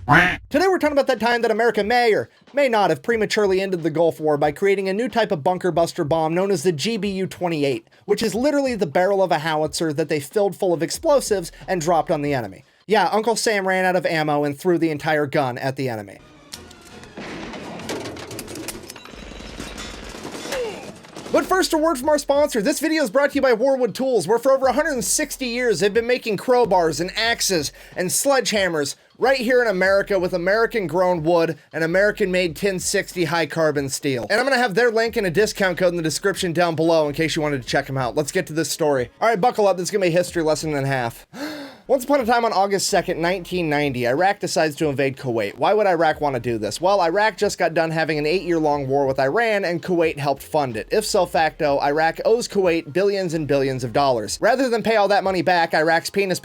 Today we're talking about that time that America may or may not have prematurely ended the Gulf War by creating a new type of bunker buster bomb known as the GBU-28, which is literally the barrel of a howitzer that they filled full of explosives and dropped on the enemy. Yeah, Uncle Sam ran out of ammo and threw the entire gun at the enemy. But first, a word from our sponsor. This video is brought to you by Warwood Tools, where for over 160 years they've been making crowbars and axes and sledgehammers right here in America with American-grown wood and American-made 1060 high-carbon steel. And I'm gonna have their link and a discount code in the description down below in case you wanted to check them out. Let's get to this story. All right, buckle up. This is gonna be a history lesson and a half. Once upon a time on August 2nd, 1990, Iraq decides to invade Kuwait. Why would Iraq want to do this? Well, Iraq just got done having an 8-year-long war with Iran, and Kuwait helped fund it. If so facto, Iraq owes Kuwait billions and billions of dollars. Rather than pay all that money back, Iraq's Iraq's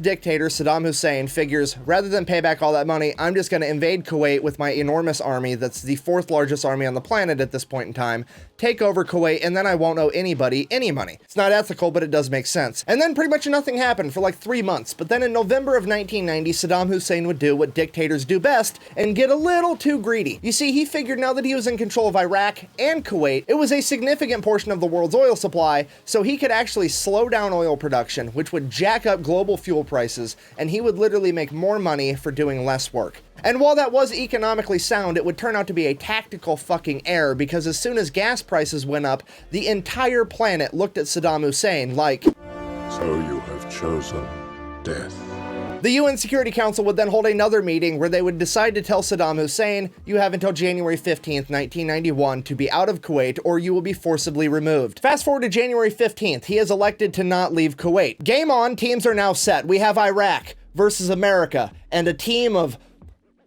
dictator, Saddam Hussein, figures, rather than pay back all that money, I'm just going to invade Kuwait with my enormous army that's the 4th largest army on the planet at this point in time, take over Kuwait, and then I won't owe anybody any money. It's not ethical, but it does make sense. And then pretty much nothing happened for like 3 months. But then in November of 1990, Saddam Hussein would do what dictators do best and get a little too greedy. You see, he figured now that he was in control of Iraq and Kuwait, it was a significant portion of the world's oil supply, so he could actually slow down oil production, which would jack up global fuel prices, and he would literally make more money for doing less work. And while that was economically sound, it would turn out to be a tactical fucking error, because as soon as gas prices went up, the entire planet looked at Saddam Hussein like, "So you have chosen death." The UN Security Council would then hold another meeting where they would decide to tell Saddam Hussein, you have until January 15th, 1991 to be out of Kuwait or you will be forcibly removed. Fast forward to January 15th, he is elected to not leave Kuwait. Game on, teams are now set. We have Iraq versus America and a team of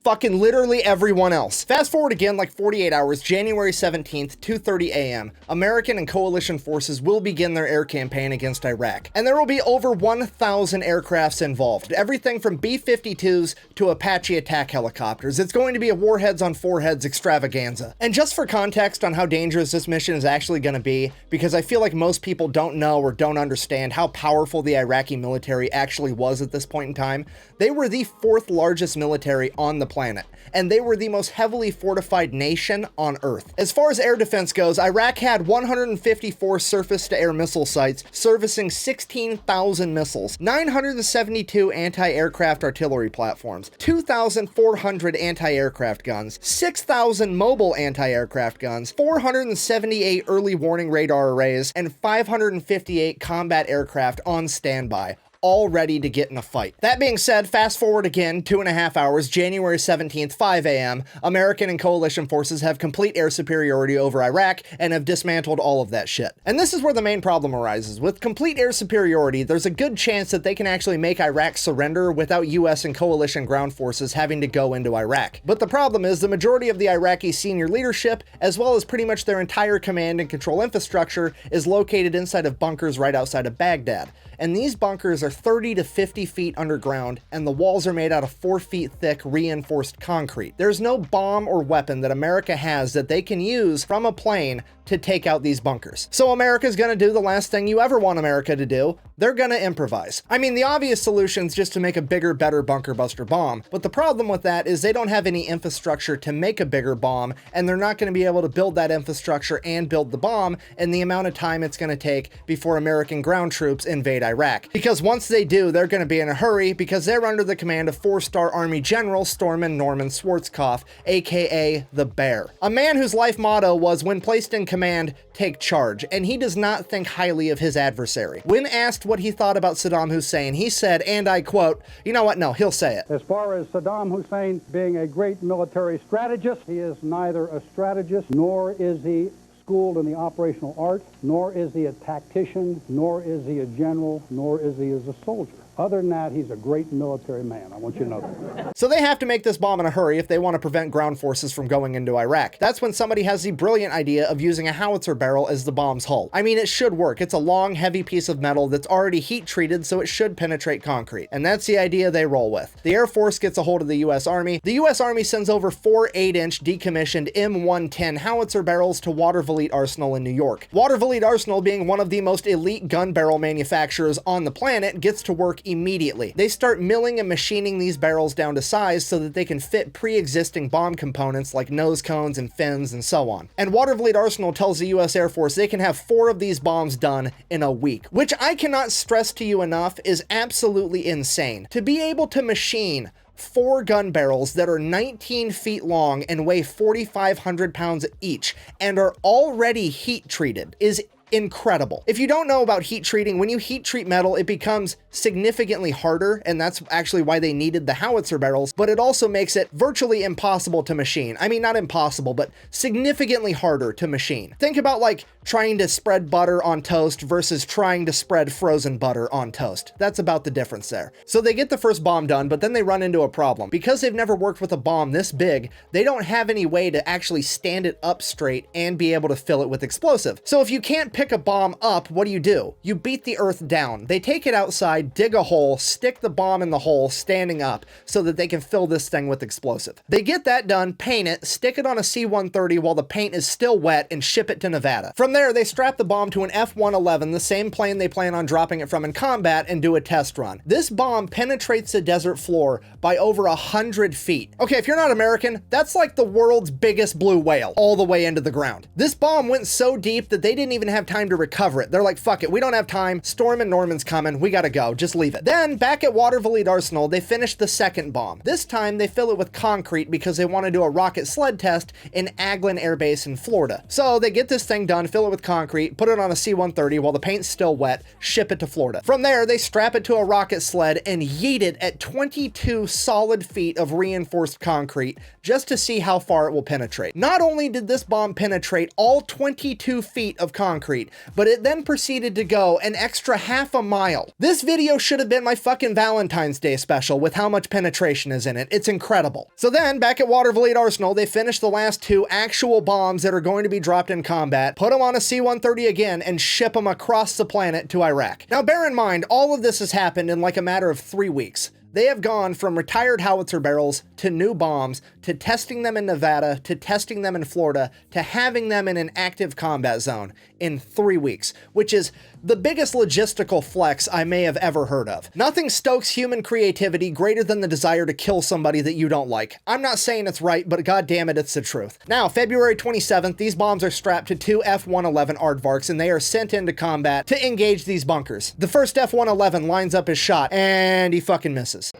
fucking literally everyone else. Fast forward again like 48 hours, January 17th, 2:30 a.m. American and coalition forces will begin their air campaign against Iraq. And there will be over 1,000 aircrafts involved. Everything from B-52s to Apache attack helicopters. It's going to be a warheads on foreheads extravaganza. And just for context on how dangerous this mission is actually going to be, because I feel like most people don't know or don't understand how powerful the Iraqi military actually was at this point in time, they were the 4th largest military on the planet, and they were the most heavily fortified nation on Earth. As far as air defense goes, Iraq had 154 surface-to-air missile sites servicing 16,000 missiles, 972 anti-aircraft artillery platforms, 2,400 anti-aircraft guns, 6,000 mobile anti-aircraft guns, 478 early warning radar arrays, and 558 combat aircraft on standby, all ready to get in a fight. That being said, fast forward again 2.5 hours, January 17th, 5 a.m. American and coalition forces have complete air superiority over Iraq and have dismantled all of that shit. And this is where the main problem arises. With complete air superiority, there's a good chance that they can actually make Iraq surrender without US and coalition ground forces having to go into Iraq. But the problem is the majority of the Iraqi senior leadership, as well as pretty much their entire command and control infrastructure, is located inside of bunkers right outside of Baghdad. And these bunkers are 30 to 50 feet underground, and the walls are made out of 4 feet thick reinforced concrete. There's no bomb or weapon that America has that they can use from a plane to take out these bunkers. So America's gonna do the last thing you ever want America to do. They're gonna improvise. I mean, the obvious solution is just to make a bigger, better bunker buster bomb, but the problem with that is they don't have any infrastructure to make a bigger bomb, and they're not gonna be able to build that infrastructure and build the bomb in the amount of time it's gonna take before American ground troops invade Iraq. Because once they do, they're gonna be in a hurry because they're under the command of 4-star Army General Stormin Norman Schwarzkopf, aka the Bear. A man whose life motto was, when placed in command, take charge, and he does not think highly of his adversary. When asked what he thought about Saddam Hussein, he said, and I quote, you know what, no, he'll say it. As far as Saddam Hussein being a great military strategist, he is neither a strategist, nor is he schooled in the operational arts, nor is he a tactician, nor is he a general, nor is he as a soldier. Other than that, he's a great military man. I want you to know that. So they have to make this bomb in a hurry if they want to prevent ground forces from going into Iraq. That's when somebody has the brilliant idea of using a howitzer barrel as the bomb's hull. I mean, it should work. It's a long, heavy piece of metal that's already heat treated, so it should penetrate concrete. And that's the idea they roll with. The Air Force gets a hold of the US Army. The US Army sends over 4 8-inch decommissioned M110 howitzer barrels to Watervliet Arsenal in New York. Watervliet Arsenal, being one of the most elite gun barrel manufacturers on the planet, gets to work immediately. They start milling and machining these barrels down to size so that they can fit pre-existing bomb components like nose cones and fins and so on. And Watervliet Arsenal tells the US Air Force they can have 4 of these bombs done in a week, which I cannot stress to you enough is absolutely insane. To be able to machine 4 gun barrels that are 19 feet long and weigh 4,500 pounds each and are already heat treated is incredible. If you don't know about heat treating, when you heat treat metal, it becomes significantly harder, and that's actually why they needed the Howitzer barrels, but it also makes it virtually impossible to machine. I mean, not impossible, but significantly harder to machine. Think about like trying to spread butter on toast versus trying to spread frozen butter on toast. That's about the difference there. So they get the first bomb done, but then they run into a problem. Because they've never worked with a bomb this big, they don't have any way to actually stand it up straight and be able to fill it with explosive. So if you can't pick a bomb up, what do? You beat the earth down. They take it outside, dig a hole, stick the bomb in the hole, standing up, so that they can fill this thing with explosive. They get that done, paint it, stick it on a C-130 while the paint is still wet, and ship it to Nevada. From there, they strap the bomb to an F-111, the same plane they plan on dropping it from in combat, and do a test run. This bomb penetrates the desert floor by over 100 feet. Okay, if you're not American, that's like the world's biggest blue whale, all the way into the ground. This bomb went so deep that they didn't even have time to recover it. They're like, fuck it, we don't have time. Storm and Norman's coming, we gotta go, just leave it. Then, back at Watervliet Arsenal, they finish the second bomb. This time, they fill it with concrete because they want to do a rocket sled test in Aglin Air Base in Florida. So they get this thing done, fill it with concrete, put it on a C-130 while the paint's still wet, ship it to Florida. From there, they strap it to a rocket sled and yeet it at 22 solid feet of reinforced concrete just to see how far it will penetrate. Not only did this bomb penetrate all 22 feet of concrete, but it then proceeded to go an extra half a mile. This video should have been my fucking Valentine's Day special with how much penetration is in it. It's incredible. So then, back at Watervliet Arsenal, they finish the last 2 actual bombs that are going to be dropped in combat, put them on a C-130 again, and ship them across the planet to Iraq. Now, bear in mind, all of this has happened in like a matter of 3 weeks. They have gone from retired howitzer barrels to new bombs, to testing them in Nevada, to testing them in Florida, to having them in an active combat zone in 3 weeks, which is the biggest logistical flex I may have ever heard of. Nothing stokes human creativity greater than the desire to kill somebody that you don't like. I'm not saying it's right, but goddamn it, it's the truth. Now, February 27th, these bombs are strapped to 2 F-111 aardvarks, and they are sent into combat to engage these bunkers. The first F-111 lines up his shot, and he fucking misses. It's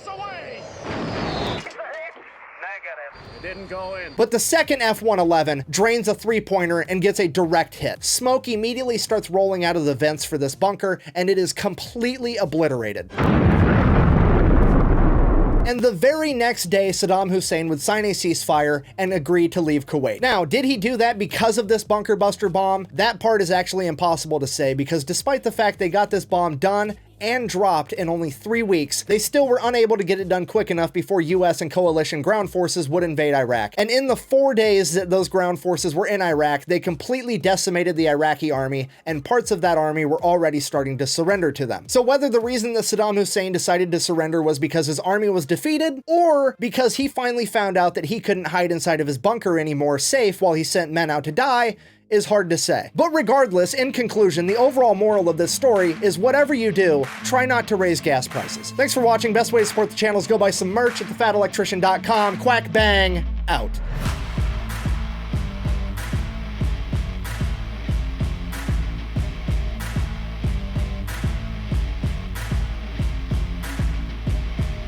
away! Negative. It didn't go in. But the second F-111 drains a 3-pointer and gets a direct hit. Smoke immediately starts rolling out of the vents for this bunker, and it is completely obliterated. And the very next day, Saddam Hussein would sign a ceasefire and agree to leave Kuwait. Now, did he do that because of this bunker buster bomb? That part is actually impossible to say, because despite the fact they got this bomb done and dropped in only 3 weeks, they still were unable to get it done quick enough before US and coalition ground forces would invade Iraq. And in the 4 days that those ground forces were in Iraq, they completely decimated the Iraqi army, and parts of that army were already starting to surrender to them. So whether the reason that Saddam Hussein decided to surrender was because his army was defeated, or because he finally found out that he couldn't hide inside of his bunker anymore safe while he sent men out to die, is hard to say. But regardless, in conclusion, the overall moral of this story is whatever you do, try not to raise gas prices. Thanks for watching. Best way to support the channel is go buy some merch at thefatelectrician.com. Quack bang, out.